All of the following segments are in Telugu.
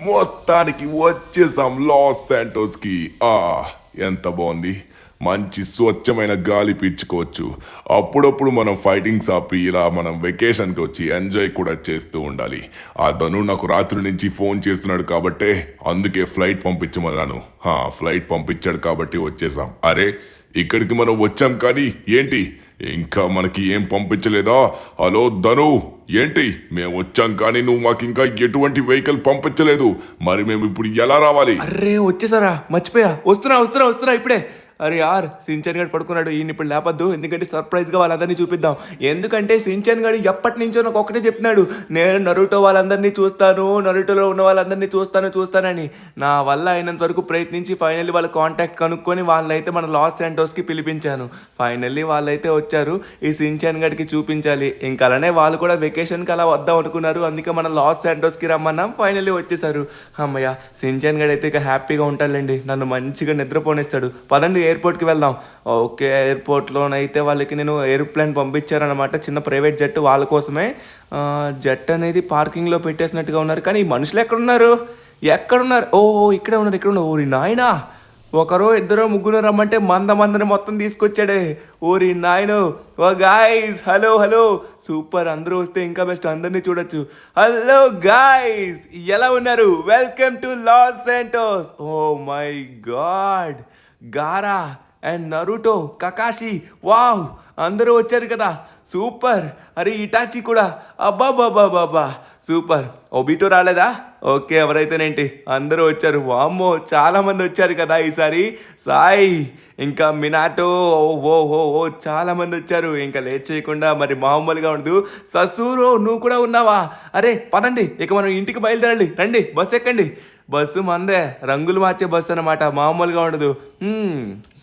మొత్తానికి వచ్చేసాం లాస్ శాంటోస్కి. ఎంత బాగుంది. మంచి స్వచ్ఛమైన గాలి పీల్చుకోవచ్చు. అప్పుడప్పుడు మనం ఫైటింగ్స్ ఆపి ఇలా మనం వెకేషన్కి వచ్చి ఎంజాయ్ కూడా చేస్తూ ఉండాలి. ఆ ధను నాకు రాత్రి నుంచి ఫోన్ చేస్తున్నాడు కాబట్టే అందుకే ఫ్లైట్ పంపించమన్నాను. ఫ్లైట్ పంపించాడు కాబట్టి వచ్చేసాం. అరే ఇక్కడికి మనం వచ్చాం కానీ ఏంటి ఇంకా మనకి ఏం పంపించలేదా? హలో ధను, ఏంటి మేము వచ్చాం కానీ నువ్వు మాకు ఇంకా ఎటువంటి వెహికల్ పంపించలేదు. మరి మేము ఇప్పుడు ఎలా రావాలి? అరే వచ్చేసారా, మర్చిపోయా. వస్తున్నా ఇప్పుడే. అరే యార్, సించన్ గడు పడుకున్నాడు. ఈయన ఇప్పుడు లేపద్దు, ఎందుకంటే సర్ప్రైజ్గా వాళ్ళందరినీ చూపిద్దాం. ఎందుకంటే సించన్ గడు ఎప్పటి నుంచో నాకు ఒకటే చెప్తున్నాడు, నేను నరుటో వాళ్ళందరినీ చూస్తాను, నరుటోలో ఉన్న వాళ్ళందరినీ చూస్తానని. నా వల్ల అయినంత వరకు ప్రయత్నించి ఫైనల్లీ వాళ్ళ కాంటాక్ట్ కనుక్కొని వాళ్ళైతే మన లాస్ శాంటోస్కి పిలిపించాను. ఫైనల్లీ వాళ్ళైతే వచ్చారు. ఈ సించన్ గడికి చూపించాలి. ఇంకా అలానే వాళ్ళు కూడా వెకేషన్కి అలా వద్దాం అనుకున్నారు. అందుకే మన లాస్ శాంటోస్కి రమ్మన్నాం. ఫైనల్లీ వచ్చేసారు. అమ్మయ్య, సించన్ గడు అయితే ఇక హ్యాపీగా ఉంటాడులేండి. నన్ను మంచిగా నిద్రపోనిస్తాడు. పదండి ఎయిర్పోర్ట్కి వెళ్దాం. ఓకే, ఎయిర్పోర్ట్లోనైతే వాళ్ళకి నేను ఏరోప్లేన్ పంపించారనమాట, చిన్న ప్రైవేట్ జెట్. వాళ్ళ కోసమే జెట్ అనేది పార్కింగ్లో పెట్టేసినట్టుగా ఉన్నారు. కానీ ఈ మనుషులు ఎక్కడున్నారు? ఇక్కడే ఉన్నారు. ఓరి నాయనా, ఒకరో ఇద్దరో ముగ్గురు రమ్మంటే మందని మొత్తం తీసుకొచ్చాడే. ఓరి నాయను. ఓ గాయ్స్, హలో సూపర్. అందరూ వస్తే ఇంకా బెస్ట్, అందరినీ చూడొచ్చు. హలో గాయ్స్, ఎలా ఉన్నారు? Welcome to Las Santos. Oh my god, Gaara and Naruto, Kakashi, wow, అందరూ వచ్చారు కదా, సూపర్. అరే ఇటాచి కూడా, అబ్బాబాబాబా సూపర్. ఒబిటో రాలేదా? ఓకే, ఎవరైతేనేంటి, అందరూ వచ్చారు. వామ్మో, చాలామంది వచ్చారు కదా ఈసారి. సాయి, ఇంకా మినాటో, ఓ చాలామంది వచ్చారు. ఇంకా లేట్ చేయకుండా మరి మామూలుగా ఉండదు. ససూరో, నువ్వు కూడా ఉన్నావా? అరే పదండి, ఇక మనం ఇంటికి బయలుదేరాలి. రండి, బస్సు ఎక్కండి. బస్సు మందే, రంగులు మార్చే బస్సు అనమాట, మామూలుగా ఉండదు.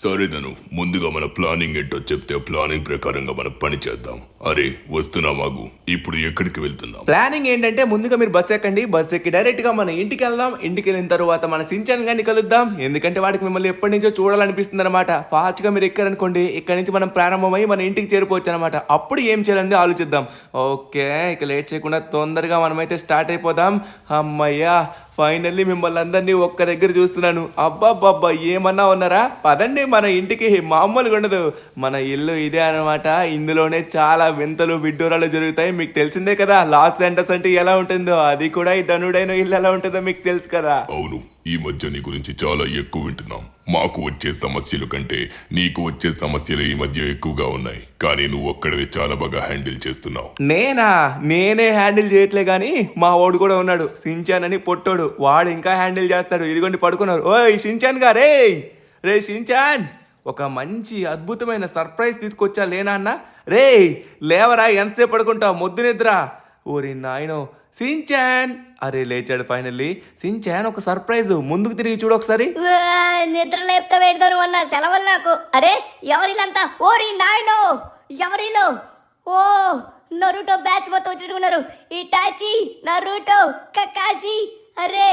సరేదను, ముందుగా మన ప్లానింగ్ ఏంటో చెప్తే ప్లానింగ్ ప్రకారంగా మనం పని చేద్దాం. అరే వస్తున్నామాగు, ఇప్పుడు ఎక్కడికి వెళ్తున్నాం? ప్లానింగ్ ఏంటంటే ముందుగా మీరు బస్సు ఎక్కండి. బస్సు ఎక్కి డైరెక్ట్ గా మన ఇంటికి వెళ్దాం. ఇంటికి వెళ్ళిన తర్వాత మన సించాన్ గారిని కలుద్దాం. ఎందుకంటే వాడికి మిమ్మల్ని ఎప్పటి నుంచో చూడాలనిపిస్తుంది అనమాట. ఫాస్ట్ గా మీరు ఎక్కారనుకోండి, ఇక్కడ నుంచి మనం ప్రారంభమై మన ఇంటికి చేరిపోవచ్చు అనమాట. అప్పుడు ఏం చేయాలని ఆలోచిద్దాం. ఓకే, ఇక లేట్ చేయకుండా తొందరగా మనమైతే స్టార్ట్ అయిపోదాం. అమ్మయ్యా, ఫైనల్లీ మిమ్మల్ని అందరినీ ఒక్క దగ్గర చూస్తున్నాను. అబ్బాబ్బాబ్బా, ఏమన్నా ఉన్నారా? పదండి మన ఇంటికి. మామూలుగా ఉండదు. మన ఇల్లు ఇదే అనమాట. ఇందులోనే చాలా వింతలు విడ్డూరాలు జరుగుతాయి. మీకు తెలిసిందే కదా లాస్ శాంటోస్ అంటే ఎలా ఉంటుందో. అది కూడా ఈ ధనుడైన ఇల్లు ఎలా ఉంటుందో మీకు తెలుసు కదా. అవును, ఈ మధ్య నీ గురించి చాలా ఎక్కువ వింటున్నాం. మాకు వచ్చే సమస్యల కంటే నీకు వచ్చే సమస్యలు ఈ మధ్య ఎక్కువగా ఉన్నాయి. కానీ నువ్వు ఒక్కడే చాలా బాగా హ్యాండిల్ చేస్తున్నావు. నేనే హ్యాండిల్ చేయట్లే కానీ మా వాడు కూడా ఉన్నాడు, సించాన్ అని పొట్టోడు. వాడు ఇంకా హ్యాండిల్ చేస్తాడు. ఇదిగోండి పడుకున్నారు. ఓయ్ సించాన్ గారే, రే సించాన్, ఒక మంచి అద్భుతమైన సర్ప్రైజ్ తీసుకొచ్చా లేనా అన్న. రే లేవరా, ఎంతసేపు పడుకుంటావు? మొద్దు నిద్ర. ఓరి నాయనో సించాన్. అరే లేచాడు ఫైనల్లీ. సించాన్, ఒక సర్ప్రైజ్, ముందుకు తిరిగి చూడు ఒకసారి. నిద్ర లేపుతా పెడతాను అన్న, సెలవులు నాకు. అరే ఎవరిలంతా? ఓరి నాయనో, ఎవరిలో? ఓ నరుటో బ్యాచ్ మొత్తం వచ్చినట్టున్నారు. Itachi, Naruto, Kakashi. అరే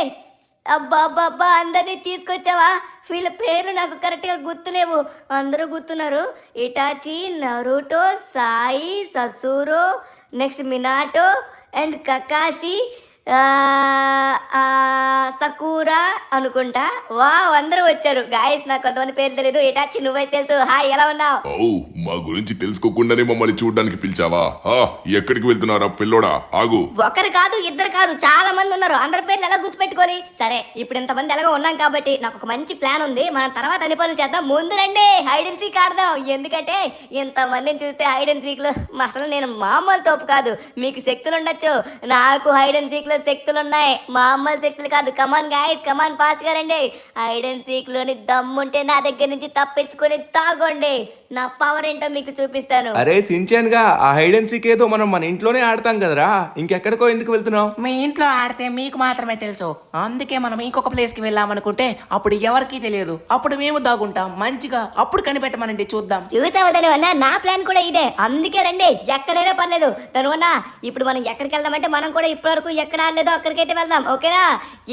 అబ్బాబ్బాబ్బా, అందరినీ తీసుకొచ్చావా? వీళ్ళ పేర్లు నాకు కరెక్ట్గా గుర్తులేవు. అందరూ గుర్తున్నారు. Itachi, Naruto, Sai, Sasori, next Minato and Kakashi, Sakura అనుకుంటా. వా, అందరూ వచ్చారు. గాయస్, నాకు కొంతమంది పేరు తెలియదు. ఇటాచి, నువ్వైతే తెలుసు. హాయ్, ఎలా ఉన్నావు? మా గురించి తెలుసుకోకుండానే మమ్మల్ని చూడడానికి పిలిచావా? ఎక్కడికి వెళ్తున్నారా పిల్లోడా? ఆగు. ఒకరు కాదు, ఇద్దరు కాదు, చాలా మంది ఉన్నారు. అందరి పేర్లు ఎలా గుర్తుపెట్టుకోవాలి? సరే, ఇప్పుడు ఇంతమంది ఎలాగో ఉన్నాం కాబట్టి నాకు ఒక మంచి ప్లాన్ ఉంది. మనం తర్వాత అన్ని పనులు చేద్దాం. ముందు రండి, హైడ్ అండ్ సీక్ ఆడదాం. ఎందుకంటే ఇంతమందిని చూస్తే హైడ్ అండ్ సీక్ లో అసలు నేను మామూలు తోపు కాదు. మీకు శక్తులు ఉండొచ్చు, నాకు హైడ్ అండ్ సీక్ లో శక్తులు ఉన్నాయి. మామూలు శక్తులు కాదు. కమాన్ గాయ్స్, కమాన్ ఫాస్ట్ గా రండి. హైడ్ అండ్ సీక్ లోని దమ్ముంటే నా దగ్గర నుంచి తప్పించుకొని తాగండి. నా పవర్ ఏంటో మీకు చూపిస్తాను. అరే సించాన్ గా, ఆ హైడ్ అండ్ సీక్ ఏదో మనం మన ఇంట్లోనే ఆడతాం కదరా, ఇంకెక్కడికో ఎందుకు వెళ్తున్నావు? మీ ఇంట్లో ఆడితే మీకు మాత్రమే తెలుసు. అందుకే మనం ఇంకొక ప్లేస్ కి వెళ్ళామనుకుంటే అప్పుడు ఎవరికీ తెలియదు. అప్పుడు మేము దాగుంటాం మంచిగా. అప్పుడు కనిపెట్టమనండి, చూద్దాం. చూసావు తనువన్నా, నా ప్లాన్ కూడా ఇదే. అందుకే రండి, ఎక్కడైనా పర్లేదు. తనువన్నా, ఇప్పుడు మనం ఎక్కడికి వెళ్దామంటే మనం కూడా ఇప్పటి వరకు ఎక్కడ ఆడలేదో అక్కడికైతే వెళ్దాం. ఓకేనా?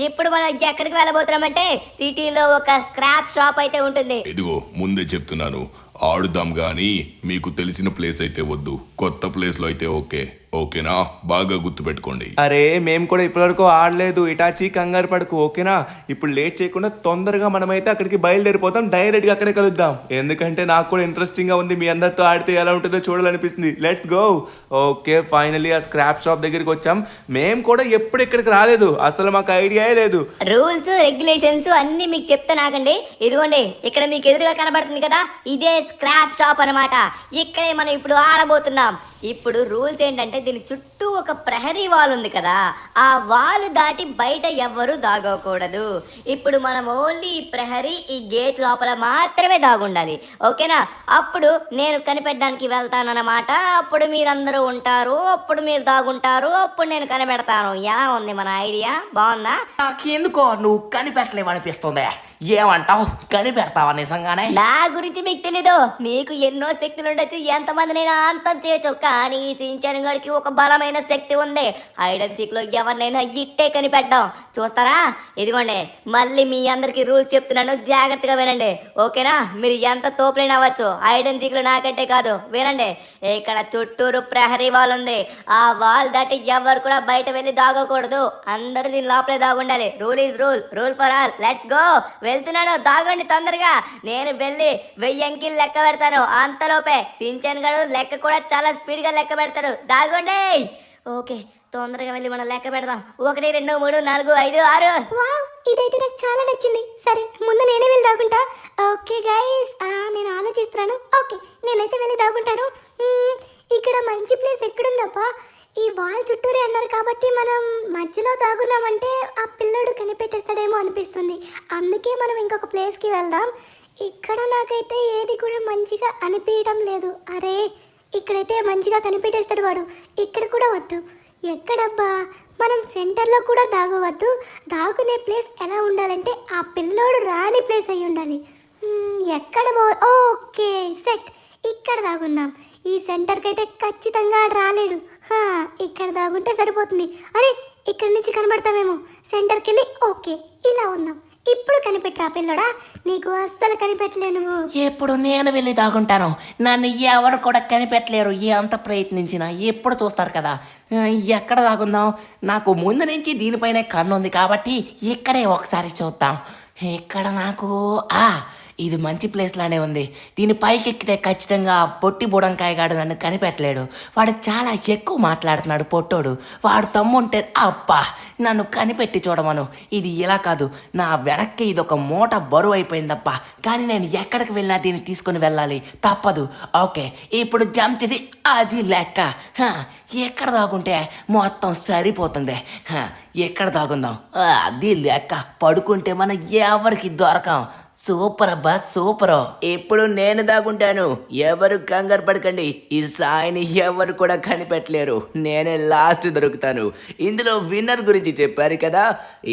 ఇప్పుడు మనం ఎక్కడికి వెళ్ళబోతున్నామంటే సిటీలో ఒక స్క్రాప్ షాప్ అయితే ఉంటుంది. ఇదిగో ముందే చెప్తున్నాను, ఆడుదాం గాని మీకు తెలిసిన ప్లేస్ అయితే వద్దు. కొత్త ప్లేస్ లో అయితే ఓకే. ఓకేనా? బాగా గుర్తుపెట్టుకోండి. అరే మేము కూడా ఇప్పటివరకు ఆడలేదు, ఇటాచి కంగారు పడకు ఓకేనా. ఇప్పుడు లేట్ చేయకుండా తొందరగా మనమైతే అక్కడికి బయలుదేరిపోతాం, డైరెక్ట్గా అక్కడే కలుద్దాం. ఎందుకంటే నాకు కూడా ఇంట్రెస్టింగ్గా ఉంది, మీ అందరితో ఆడితే ఎలా ఉంటుందో చూడాలనిపిస్తుంది. Let's go. ఓకే ఫైనలీ ఆ స్క్రాప్ షాప్ దగ్గరికి వచ్చాం. మేము కూడా ఎప్పుడు ఇక్కడికి రాలేదు, అసలు మాకు ఐడియాయే లేదు. రూల్స్ రెగ్యులేషన్స్ అన్ని మీకు చెప్తే నాకండి. ఇదిగోండి ఇక్కడ మీకు ఎదురుగా కనబడుతుంది కదా, ఇదే స్క్రాప్ షాప్ అన్నమాట. ఇక్కడే మనం ఇప్పుడు ఆడబోతున్నాం. ఇప్పుడు రూల్స్ ఏంటంటే దీని చుట్టూ ఒక ప్రహరీ వాల్ ఉంది కదా, ఆ వాల్ దాటి బయట ఎవ్వరూ దాగకూడదు. ఇప్పుడు మనం ఓన్లీ ఈ ప్రహరీ ఈ గేట్ లోపల మాత్రమే దాగుండాలి ఓకేనా. అప్పుడు నేను కనిపెట్టడానికి వెళ్తానన్నమాట. అప్పుడు మీరందరూ ఉంటారు, అప్పుడు మీరు దాగుంటారు, అప్పుడు నేను కనిపెడతాను. ఎలా ఉంది మన ఐడియా? బాగుందా? నాకెందుకో నువ్వు కనిపెట్టలేవు అనిపిస్తుంది. ఏమంటావు, కనిపెడతావా నిజంగానే? నా గురించి మీకు తెలీదు. మీకు ఎన్నో శక్తులు ఉండొచ్చు, ఎంతమంది నేను అంతం చేయొచ్చు, కానీ సించాన్ గడికి ఒక బలమైన శక్తి ఉంది. హైడ్ అండ్ సీక్ లో ఎవరినైనా ఇట్టే కనిపెట్టాం. చూస్తారా? ఇదిగోండి మళ్ళీ మీ అందరికి రూల్స్ చెప్తున్నాను, జాగ్రత్తగా వినండి ఓకేనా. మీరు ఎంత తోపులైనా అవ్వచ్చు, హైడ్ అండ్ సీక్ లో నాకంటే కాదు. వినండి, ఇక్కడ చుట్టూరు ప్రహరీ వాల్ ఉంది. ఆ వాల్ దాటి ఎవరు కూడా బయట వెళ్ళి దాగకూడదు. అందరూ దీని లోపలే దాగుండాలి. Rule is rule, rule for all. Let's go. వెళ్తున్నాను, దాగండి తొందరగా. నేను వెళ్ళి 1000 అంకెలు లెక్క పెడతాను. అంతలోపే సించాన్ గడు లెక్క కూడా చాలా స్పీడ్ గా లెక్క పెడతాడు. దాగండి. ఓకే తొందరగా వెళ్ళి మనం లెక్క పెడదాం. 1 2 3 4 5 6. వావ్, ఇదైతే నాకు చాలా నచ్చింది. సరే ముందు నేనే వెళ్ళి దాగుంటా. ఓకే గైస్, నేను ఆలోచిస్తున్నాను. ఓకే నేనైతే వెళ్ళి దాగుంటాను. ఇక్కడ మంచి ప్లేస్ ఎక్కడుందప్పా? ఈ వాల్ చుట్టూరే అన్నారు కాబట్టి మనం మధ్యలో దాగున్నామంటే ఆ పిల్లడు కనిపెట్టేస్తాడేమో అనిపిస్తుంది. అందుకే మనం ఇంకొక ప్లేస్కి వెళ్దాం. ఇక్కడ నాకైతే ఏది కూడా మంచిగా అనిపించడం లేదు. అరే ఇక్కడైతే మంచిగా కనిపెట్టేస్తాడు వాడు. ఇక్కడ కూడా వద్దు. ఎక్కడబ్బా? మనం సెంటర్లో కూడా దాగవద్దు. దాగునే ప్లేస్ ఎలా ఉండాలంటే ఆ పిల్లోడు రాని ప్లేస్ అయి ఉండాలి. ఎక్కడ ఓకే సెట్, ఇక్కడ దాగుందాం. ఈ సెంటర్కి అయితే ఖచ్చితంగా రాలేడు. ఇక్కడ దాగుంటే సరిపోతుంది. అరే ఇక్కడ నుంచి కనబడతామేమో. సెంటర్కి వెళ్ళి ఓకే ఇలా ఉందాం. ఇప్పుడు కనిపెట్టరా పిల్లడా, నీకు అస్సలు కనిపెట్టలేను. ఎప్పుడు నేను వెళ్ళి దాగుంటాను, నన్ను ఎవరు కూడా కనిపెట్టలేరు. ఎంత ప్రయత్నించినా ఎప్పుడు చూస్తారు కదా. ఎక్కడ దాగుందాం? నాకు ముందు నుంచి దీనిపైనే కన్ను ఉంది కాబట్టి ఇక్కడే ఒకసారి చూద్దాం. ఇక్కడ నాకు ఇది మంచి ప్లేస్ లానే ఉంది. దీని పైకి ఎక్కితే ఖచ్చితంగా పొట్టి బుడంకాయ గాడు నన్ను కనిపెట్టలేడు. వాడు చాలా ఎక్కువ మాట్లాడుతున్నాడు పొట్టోడు. వాడు తమ్ముంటే అబ్బా నన్ను కనిపెట్టి చూడమను. ఇది ఇలా కాదు, నా వెనక్కి ఇది ఒక మూట బరువు అయిపోయిందప్ప. కానీ నేను ఎక్కడికి వెళ్ళినా దీన్ని తీసుకొని వెళ్ళాలి, తప్పదు. ఓకే ఇప్పుడు జంప్ చేసి అది లెక్క. ఎక్కడ దాగుంటే మొత్తం సరిపోతుంది. ఎక్కడ దాగుందాం? అది లెక్క. పడుకుంటే మనం ఎవరికి దొరకం. సూపర్ అబ్బా సూపర్. ఇప్పుడు నేను దాగుంటాను, ఎవరు కంగారు పడకండి. ఈ సాయిని ఎవరు కూడా కనిపెట్టలేరు, నేనే లాస్ట్ దొరుకుతాను. ఇందులో విన్నర్ గురించి చెప్పారు కదా,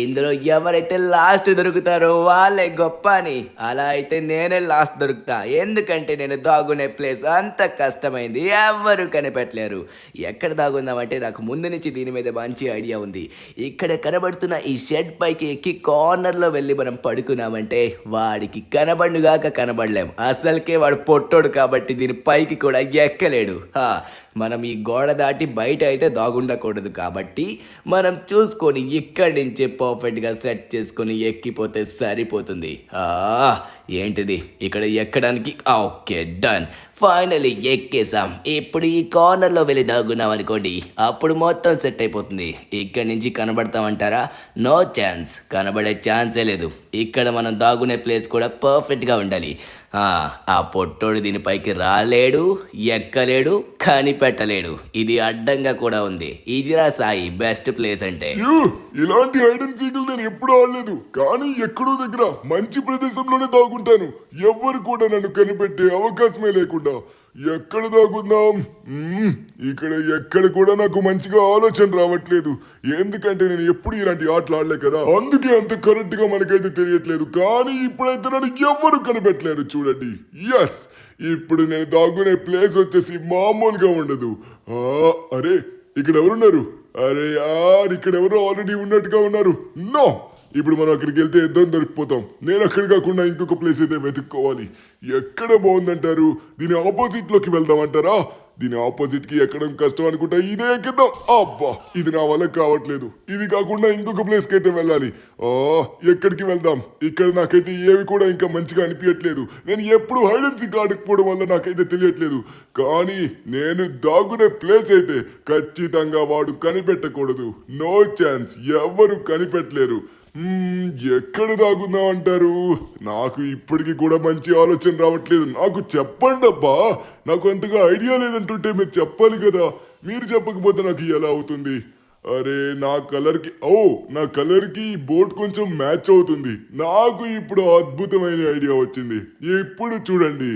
ఇందులో ఎవరైతే లాస్ట్ దొరుకుతారో వాళ్ళే గొప్ప అని. అలా అయితే నేనే లాస్ట్ దొరుకుతా, ఎందుకంటే నేను దాగునే ప్లేస్ అంత కష్టమైంది, ఎవరు కనిపెట్టలేరు. ఎక్కడ దాగుందామంటే నాకు ముందు నుంచి దీని మీద మంచి ఐడియా ఉంది. ఇక్కడ కనబడుతున్న ఈ షెడ్ పైకి ఎక్కి కార్నర్లో వెళ్ళి మనం పడుకున్నామంటే వాడికి కనబడుగాక కనబడలేం. అసలుకే వాడు పొట్టోడు కాబట్టి దీని పైకి కూడా ఎక్కలేడు. మనం ఈ గోడ దాటి బయట అయితే దాగుండకూడదు కాబట్టి మనం చూసుకొని ఇక్కడి నుంచే పర్ఫెక్ట్గా సెట్ చేసుకొని ఎక్కిపోతే సరిపోతుంది. ఏంటిది ఇక్కడ ఎక్కడానికి? ఓకే డన్, ఫైనలీ ఎక్కేసాం. ఇప్పుడు ఈ కార్నర్లో వెళ్ళి దాగున్నాం అనుకోండి, అప్పుడు మొత్తం సెట్ అయిపోతుంది. ఇక్కడి నుంచి కనబడతామంటారా? నో ఛాన్స్, కనబడే ఛాన్సే లేదు. ఇక్కడ మనం దాగునే ప్లేస్ కూడా పర్ఫెక్ట్గా ఉండాలి. ఆ పొట్టోడు దీనిపైకి రాలేడు, ఎక్కలేడు, కనిపెట్టలేడు. ఇది అడ్డంగా కూడా ఉంది. ఇదిరా సాయి బెస్ట్ ప్లేస్ అంటే. ఇలాంటి హైడ్ అండ్ సీక్లు నేను ఎప్పుడు ఆడలేదు, కానీ ఎక్కడో దగ్గర మంచి ప్రదేశంలోనే దాగుంటాను. ఎవ్వరు కూడా నన్ను కనిపెట్టే అవకాశమే లేకుండా. ఎక్కడ దాగుందాం? ఇక్కడ ఎక్కడ కూడా నాకు మంచిగా ఆలోచన రావట్లేదు, ఎందుకంటే నేను ఎప్పుడు ఇలాంటి ఆటలు ఆడలే కదా, అందుకే అంత కరెక్ట్ గా మనకైతే తెలియట్లేదు. కానీ ఇప్పుడైతే నన్ను ఎవ్వరు కనిపెట్టలేరు. చూడండి, ఎస్, ఇప్పుడు నేను దాగునే ప్లేస్ వచ్చేసి మామూలుగా ఉండదు. అరే ఇక్కడ ఎవరున్నారు? అరే యార్, ఇక్కడ ఎవరు ఆల్రెడీ ఉన్నట్టుగా ఉన్నారు. నో, ఇప్పుడు మనం అక్కడికి వెళ్తే ఇద్దరం దొరికిపోతాం. నేను అక్కడ కాకుండా ఇంకొక ప్లేస్ అయితే వెతుక్కోవాలి. ఎక్కడ బాగుందంటారు? దీని ఆపోజిట్ లోకి వెళ్దామంటారా? దీని ఆపోజిట్ కి ఎక్కడం కష్టం అనుకుంటా ఇదే ఎక్కిద్దాం. అబ్బా ఇది నా వల్ల కావట్లేదు. ఇది కాకుండా ఇంకొక ప్లేస్ కి అయితే వెళ్ళాలి. ఎక్కడికి వెళ్దాం? ఇక్కడ నాకైతే ఏవి కూడా ఇంకా మంచిగా అనిపించట్లేదు. నేను ఎప్పుడు హైడ్ అండ్ సీక్ ఆడకపోవడం వల్ల నాకైతే తెలియట్లేదు. కానీ నేను దాగునే ప్లేస్ అయితే ఖచ్చితంగా వాడు కనిపెట్టకూడదు. నో ఛాన్స్, ఎవరు కనిపెట్టలేరు. ఎక్కడ దాగుందాం అంటారు? నాకు ఇప్పటికి కూడా మంచి ఆలోచన రావట్లేదు. నాకు చెప్పండి అబ్బా, నాకు అంతగా ఐడియా లేదంటుంటే మీరు చెప్పాలి కదా. మీరు చెప్పకపోతే నాకు ఎలా అవుతుంది? అరే నా కలర్ కి బోట్ కొంచెం మ్యాచ్ అవుతుంది. నాకు ఇప్పుడు అద్భుతమైన ఐడియా వచ్చింది. ఇప్పుడు చూడండి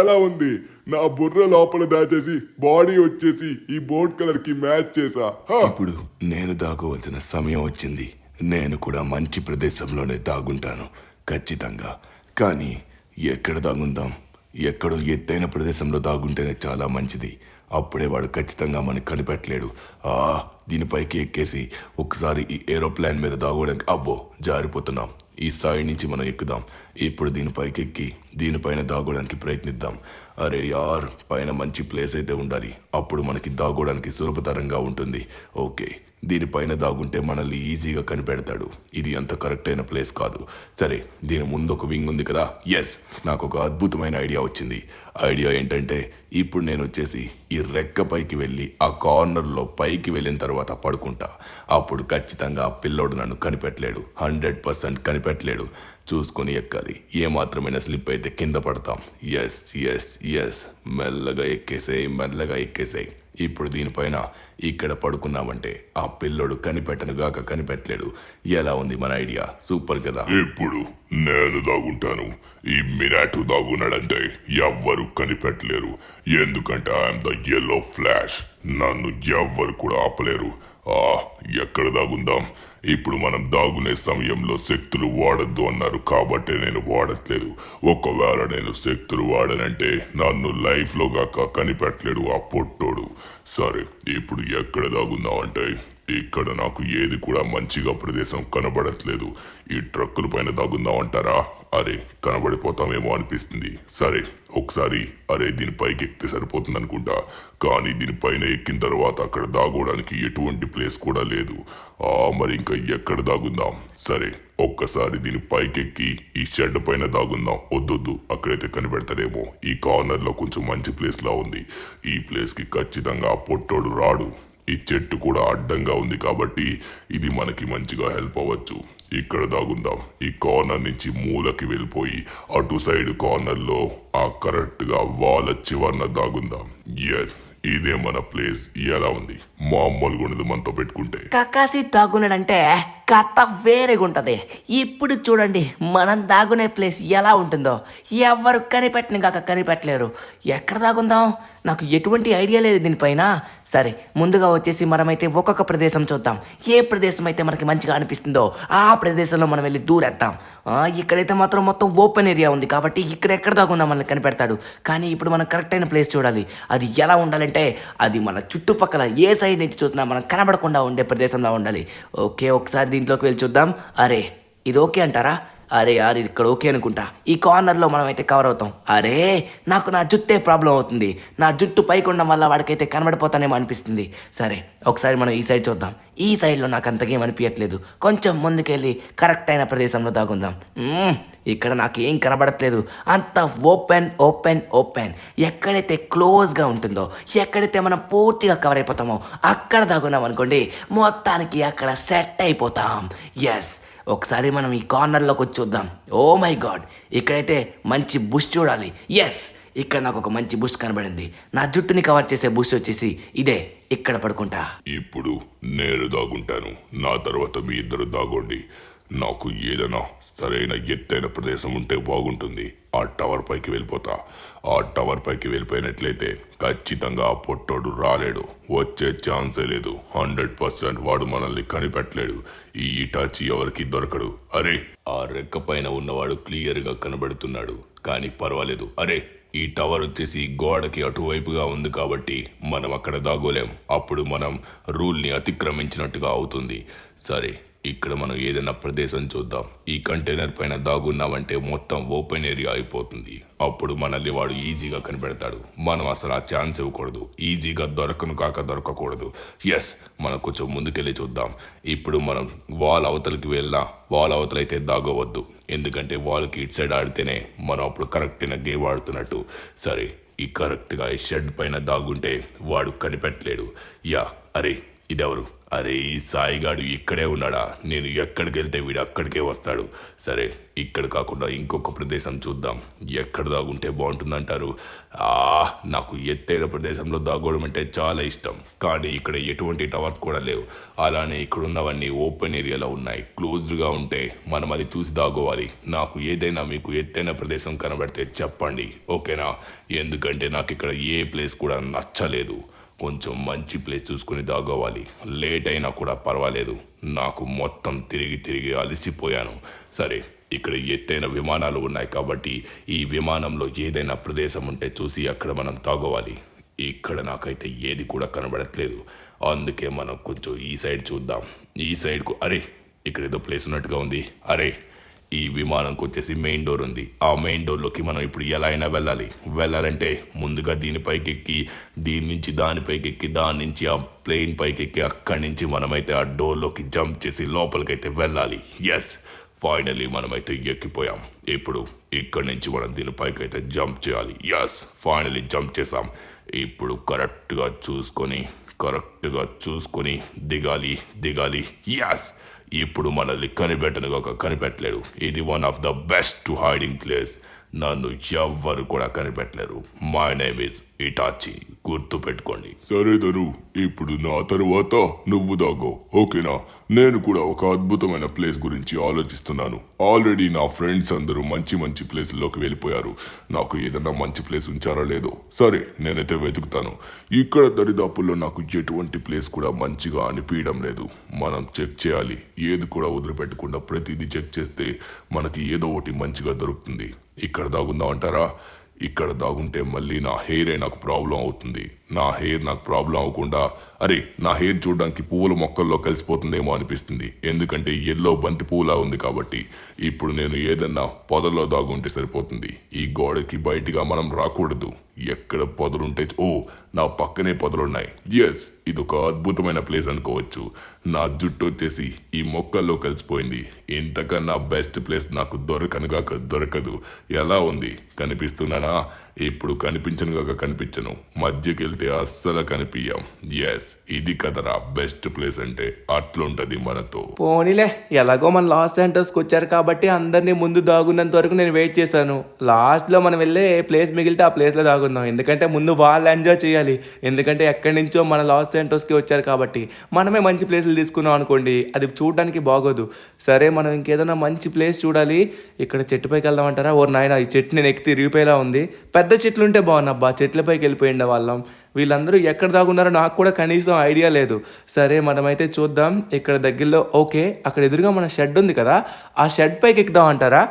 ఎలా ఉంది. నా బుర్ర లోపల దాచేసి బాడీ వచ్చేసి ఈ బోట్ కలర్ కి మ్యాచ్ చేసా. ఇప్పుడు నేను దాగవలసిన సమయం వచ్చింది. నేను కూడా మంచి ప్రదేశంలోనే దాగుంటాను ఖచ్చితంగా. కానీ ఎక్కడ దాగుందాం? ఎక్కడో ఎత్తైన ప్రదేశంలో దాగుంటేనే చాలా మంచిది. అప్పుడే వాడు ఖచ్చితంగా మనకు కనిపెట్టలేడు. దీనిపైకి ఎక్కేసి ఒకసారి ఈ ఏరోప్లేన్ మీద దాగోడానికి జారిపోతున్నాం. ఈ సైడ్ నుంచి మనం ఎక్కుదాం. ఇప్పుడు దీనిపైకి ఎక్కి దీనిపైన దాగోడానికి ప్రయత్నిద్దాం. అరే యార్, పైన మంచి ప్లేస్ అయితే ఉండాలి. అప్పుడు మనకి దాగోడానికి సులభతరంగా ఉంటుంది. ఓకే, దీనిపైన దాగుంటే మనల్ని ఈజీగా కనిపెడతాడు. ఇది అంత కరెక్ట్ అయిన ప్లేస్ కాదు. సరే, దీని ముందు ఒక వింగ్ ఉంది కదా. ఎస్, నాకు ఒక అద్భుతమైన ఐడియా వచ్చింది. ఐడియా ఏంటంటే ఇప్పుడు నేను వచ్చేసి ఈ రెక్క పైకి వెళ్ళి ఆ కార్నర్లో పైకి వెళ్ళిన తర్వాత పడుకుంటా. అప్పుడు ఖచ్చితంగా ఆ పిల్లోడు నన్ను కనిపెట్టలేడు. 100% కనిపెట్టలేడు. చూసుకొని ఎక్కాలి. ఏమాత్రమైన స్లిప్ అయితే కింద పడతాం. ఎస్ ఎస్ ఎస్, మెల్లగా ఎక్కేసేయి. ఇప్పుడు దీనిపైన ఇక్కడ పడుకున్నామంటే ఆ పిల్లోడు కనిపెట్టనుగాక కనిపెట్టలేడు. ఎలా ఉంది మన ఐడియా? సూపర్ కదా. ఇప్పుడు నేను దాగుంటాను. ఈ మినాటు దాగున్నాడంటే ఎవ్వరు కనిపెట్టలేరు. ఎందుకంటే ఐఎమ్ ద యెల్లో ఫ్లాష్. నన్ను ఎవ్వరు కూడా ఆపలేరు. ఎక్కడ దాగుందాం? ఇప్పుడు మనం దాగునే సమయంలో శక్తులు వాడద్దు అన్నారు కాబట్టి నేను వాడట్లేదు. ఒకవేళ నేను శక్తులు వాడనంటే నన్ను లైఫ్ లో గాక కనిపెట్టలేడు ఆ పొట్టోడు. సరే, ఇప్పుడు ఎక్కడ దాగుందాం అంటే ఇక్కడ నాకు ఏది కూడా మంచిగా ప్రదేశం కనబడట్లేదు. ఈ ట్రక్కుల పైన దాగుందాం అంటారా? అరే కనబడిపోతామేమో అనిపిస్తుంది. సరే ఒకసారి దీనిపైకి ఎక్కితే సరిపోతుంది అనుకుంటా. కానీ దీనిపైన ఎక్కిన తర్వాత అక్కడ దాగోడానికి ఎటువంటి ప్లేస్ కూడా లేదు. మరి ఇంకా ఎక్కడ దాగుందాం? సరే ఒక్కసారి దీని పైకెక్కి ఈ షెడ్ పైన దాగుందాం. వద్దొద్దు, అక్కడైతే కనిపెడతారేమో. ఈ కార్నర్ లో కొంచెం మంచి ప్లేస్ లా ఉంది. ఈ ప్లేస్ కి ఖచ్చితంగా పొట్టోడు రాడు. ఈ చెట్టు కూడా అడ్డంగా ఉంది కాబట్టి ఇది మనకి మంచిగా హెల్ప్ అవ్వచ్చు. ఇక్కడ దాగుందాం. ఈ కార్నర్ నుంచి మూలకి వెళ్ళిపోయి అటు సైడ్ కార్నర్ లో కరెక్ట్ గా వాళ్ళ చివరన దాగుందాం. ఎస్, ఇదే మన ప్లేస్. ఎలా ఉంది? మామూలుగా ఉండదు మనతో పెట్టుకుంటే. కక్కాసి దాగున్నాడంటే కథ వేరేగా ఉంటుంది. ఇప్పుడు చూడండి మనం దాగునే ప్లేస్ ఎలా ఉంటుందో. ఎవరు కనిపెట్టని కాక కనిపెట్టలేరు. ఎక్కడ దాగుందాం? నాకు ఎటువంటి ఐడియా లేదు దీనిపైన. సరే, ముందుగా వచ్చేసి మనమైతే ఒక్కొక్క ప్రదేశం చూద్దాం. ఏ ప్రదేశం అయితే మనకి మంచిగా అనిపిస్తుందో ఆ ప్రదేశంలో మనం వెళ్ళి దూరేద్దాం. ఇక్కడైతే మాత్రం మొత్తం ఓపెన్ ఏరియా ఉంది కాబట్టి ఇక్కడ ఎక్కడ దాగుందా మనల్ని కనిపెడతాడు. కానీ ఇప్పుడు మనం కరెక్ట్ అయిన ప్లేస్ చూడాలి. అది ఎలా ఉండాలంటే అది మన చుట్టుపక్కల ఏ సైడ్ నుంచి చూసినా మనం కనబడకుండా ఉండే ప్రదేశంలో ఉండాలి. ఓకే, ఒకసారి దీంట్లోకి వెళ్ళి చూద్దాం. అరే ఇది ఓకే అంటారా? అరే ఇక్కడ ఓకే అనుకుంటా. ఈ కార్నర్లో మనం అయితే కవర్ అవుతాం. అరే నాకు నా జుట్టే ప్రాబ్లం అవుతుంది. నా జుట్టు పైకి ఉండడం వల్ల వాడికైతే కనబడిపోతానేమో అనిపిస్తుంది. సరే ఒకసారి మనం ఈ సైడ్ చూద్దాం. ఈ సైడ్లో నాకు అంతకేం అనిపించట్లేదు. కొంచెం ముందుకెళ్ళి కరెక్ట్ అయిన ప్రదేశంలో దాగుందాం. ఇక్కడ నాకు ఏం కనబడట్లేదు. అంత ఓపెన్ ఓపెన్ ఓపెన్. ఎక్కడైతే క్లోజ్గా ఉంటుందో, ఎక్కడైతే మనం పూర్తిగా కవర్ అయిపోతామో అక్కడ దాగున్నాం అనుకోండి, మొత్తానికి అక్కడ సెట్ అయిపోతాం. ఎస్, ఒకసారి మనం ఈ కార్నర్లోకి వచ్చి చూద్దాం. ఓ మై గాడ్, ఇక్కడైతే మంచి బుష్ చూడాలి. ఎస్, ఇక్కడ నాకు ఒక మంచి బుష్ కనబడింది. నా జుట్టుని కవర్ చేసే బుష్ వచ్చేసి ఇదే. ఇక్కడ పడుకుంటా. ఇప్పుడు నేను దాగుంటాను. నా తర్వాత మీ ఇద్దరు దాగోండి. నాకు ఏదైనా సరైన ఎత్తైన ప్రదేశం ఉంటే బాగుంటుంది. ఆ టవర్ పైకి వెళ్ళిపోతా. ఆ టవర్ పైకి వెళ్ళిపోయినట్లయితే ఖచ్చితంగా ఆ పొట్టోడు రాలేడు. వచ్చే ఛాన్సే లేదు. 100% వాడు మనల్ని కనిపెట్టలేడు. ఈ ఇటాచి ఎవరికి దొరకడు. అరే ఆ రెక్క పైన ఉన్నవాడు క్లియర్ గా కనబడుతున్నాడు. కానీ పర్వాలేదు. అరే ఈ టవర్ వచ్చేసి గోడకి అటువైపుగా ఉంది కాబట్టి మనం అక్కడ దాగోలేం. అప్పుడు మనం రూల్ని అతిక్రమించినట్టుగా అవుతుంది. సరే ఇక్కడ మనం ఏదైనా ప్రదేశం చూద్దాం. ఈ కంటైనర్ పైన దాగున్నామంటే మొత్తం ఓపెన్ ఏరియా అయిపోతుంది. అప్పుడు మనల్ని వాడు ఈజీగా కనిపెడతాడు. మనం అసలు ఆ ఛాన్స్ ఇవ్వకూడదు. ఈజీగా దొరకకూడదు. ఎస్, మనం కొంచెం ముందుకెళ్ళి చూద్దాం. ఇప్పుడు మనం వాల్ అవతలకి వెళ్ళినా వాల్ అవతలైతే దాగవద్దు. ఎందుకంటే వాల్కి ఇటు సైడ్ ఆడితేనే మనం అప్పుడు కరెక్ట్గా గేమ్ ఆడుతున్నట్టు. సరే, ఈ కరెక్ట్గా ఈ షెడ్ పైన దాగుంటే వాడు కనిపెట్టలేడు. అరే ఇదెవరు? అరే, ఈ సాయిగాడు ఇక్కడే ఉన్నాడా? నేను ఎక్కడికి వెళ్తే వీడు అక్కడికే వస్తాడు. సరే, ఇక్కడ కాకుండా ఇంకొక ప్రదేశం చూద్దాం. ఎక్కడ దాగుంటే బాగుంటుందంటారు? నాకు ఎత్తైన ప్రదేశంలో దాగోవడం అంటే చాలా ఇష్టం. కానీ ఇక్కడ ఎటువంటి టవర్స్ కూడా లేవు. అలానే ఇక్కడ ఉన్నవన్నీ ఓపెన్ ఏరియాలో ఉన్నాయి. క్లోజ్డ్గా ఉంటే మనం అది చూసి దాగోవాలి. నాకు ఏదైనా మీకు ఎత్తైన ప్రదేశం కనబడితే చెప్పండి, ఓకేనా? ఎందుకంటే నాకు ఇక్కడ ఏ ప్లేస్ కూడా నచ్చలేదు. కొంచెం మంచి ప్లేస్ చూసుకుని దాగోవాలి. లేట్ అయినా కూడా పర్వాలేదు. నాకు మొత్తం తిరిగి అలసిపోయాను. సరే, ఇక్కడ ఎత్తైన విమానాలు ఉన్నాయి కాబట్టి ఈ విమానంలో ఏదైనా ప్రదేశం ఉంటే చూసి అక్కడ మనం తాగోవాలి. ఇక్కడ నాకైతే ఏది కూడా కనబడట్లేదు. అందుకే మనం కొంచెం ఈ సైడ్ చూద్దాం. ఈ సైడ్కు అరే, ఇక్కడ ఏదో ప్లేస్ ఉన్నట్టుగా ఉంది. అరే, ఈ విమానంకి వచ్చేసి మెయిన్ డోర్ ఉంది. ఆ మెయిన్ డోర్లోకి మనం ఇప్పుడు ఎలా అయినా వెళ్ళాలంటే ముందుగా దీనిపైకి ఎక్కి, దీని నుంచి దానిపైకి ఎక్కి, దాని నుంచి ఆ ప్లేన్ పైకి ఎక్కి, అక్కడి నుంచి మనమైతే ఆ డోర్లోకి జంప్ చేసి లోపలికైతే వెళ్ళాలి. ఎస్, ఫైనలీ మనమైతే ఎక్కిపోయాం. ఇప్పుడు ఇక్కడి నుంచి మనం దీనిపైకి అయితే జంప్ చేయాలి. ఎస్, ఫైనలీ జంప్ చేసాం. ఇప్పుడు కరెక్ట్గా చూసుకొని దిగాలి. ఎస్, ఇప్పుడు మనల్ని కనిపెట్టలేడు. ఇది one of the best hiding place. నన్ను ఎవ్వరు కూడా కనిపెట్టలేరు. మై నేమ్ ఇస్ ఇటాచి, గుర్తు పెట్టుకోండి. సరే ధను, ఇప్పుడు నా తరువాత నువ్వు దాగో, ఓకేనా? నేను కూడా ఒక అద్భుతమైన ప్లేస్ గురించి ఆలోచిస్తున్నాను. ఆల్రెడీ నా ఫ్రెండ్స్ అందరూ మంచి ప్లేస్లోకి వెళ్ళిపోయారు. నాకు ఏదన్నా మంచి ప్లేస్ ఉంచారా లేదో. సరే, నేనైతే వెతుకుతాను. ఇక్కడ దరిదాపుల్లో నాకు ఎటువంటి ప్లేస్ కూడా మంచిగా అనిపించడం లేదు. మనం చెక్ చేయాలి. ఏది కూడా వదిలిపెట్టకుండా ప్రతిదీ చెక్ చేస్తే మనకి ఏదో ఒకటి మంచిగా దొరుకుతుంది. ఇక్కడ దాగుందాం అంటారా? ఇక్కడ దాగుంటే మళ్ళీ నా హెయిరే నాకు ప్రాబ్లం అవుతుంది. నా హెయిర్ నాకు ప్రాబ్లం అవ్వకుండా, అరే, నా హెయిర్ చూడడానికి పువ్వుల మొక్కల్లో కలిసిపోతుందేమో అనిపిస్తుంది. ఎందుకంటే ఎల్లో బంతి పువ్వులా ఉంది కాబట్టి. ఇప్పుడు నేను ఏదన్నా పొదల్లో దాగుంటే సరిపోతుంది. ఈ గోడకి బయటిగా మనం రాకూడదు. ఎక్కడ పొదలుంటే నా పక్కనే పొదలున్నాయి. ఎస్, ఇది ఒక అద్భుతమైన ప్లేస్ అనుకోవచ్చు. నా జుట్టు వచ్చేసి ఈ మొక్కల్లో కలిసిపోయింది. ఇంతకన్నా బెస్ట్ ప్లేస్ నాకు దొరకదు. ఎలా ఉంది? కనిపిస్తున్నానా? ఇప్పుడు కనిపించను. మధ్యకి వెళ్తే అస్సలు కనిపించాం. ఎస్, ఇది కదరా బెస్ట్ ప్లేస్ అంటే. అట్లుంటది మనతో. పోనీలే, ఎలాగో మన లాస్ శాంటోస్కి వచ్చారు కాబట్టి అందరినీ ముందు దాగున్నంత వరకు నేను వెయిట్ చేశాను. లాస్ట్లో మనం వెళ్ళే ప్లేస్ మిగిలితే ఆ ప్లేస్లో దాగుందాం. ఎందుకంటే ముందు వాళ్ళు ఎంజాయ్ చేయాలి. ఎందుకంటే ఎక్కడి నుంచో మన లాస్ శాంటోస్కి వచ్చారు కాబట్టి. మనమే మంచి ప్లేసులు తీసుకున్నాం అనుకోండి, అది చూడడానికి బాగోదు. సరే, మనం ఇంకేదైనా మంచి ప్లేస్ చూడాలి. ఇక్కడ చెట్టుపైకి వెళ్దామంటారా? ఓ నాయన, ఈ చెట్టు నేను ఎక్కి తిరిగిపోయేలా ఉంది. పెద్ద చెట్లు ఉంటే బాగున్నబ్బా, చెట్లపైకి వెళ్ళిపోయిండే వాళ్ళం. వీళ్ళందరూ ఎక్కడ దాగున్నారో నాకు కూడా కనీసం ఐడియా లేదు. సరే, మనమైతే చూద్దాం. ఇక్కడ దగ్గరలో ఓకే, అక్కడ ఎదురుగా మన షెడ్ ఉంది కదా, ఆ షెడ్ పైకి ఎక్కుదాం అంటారా?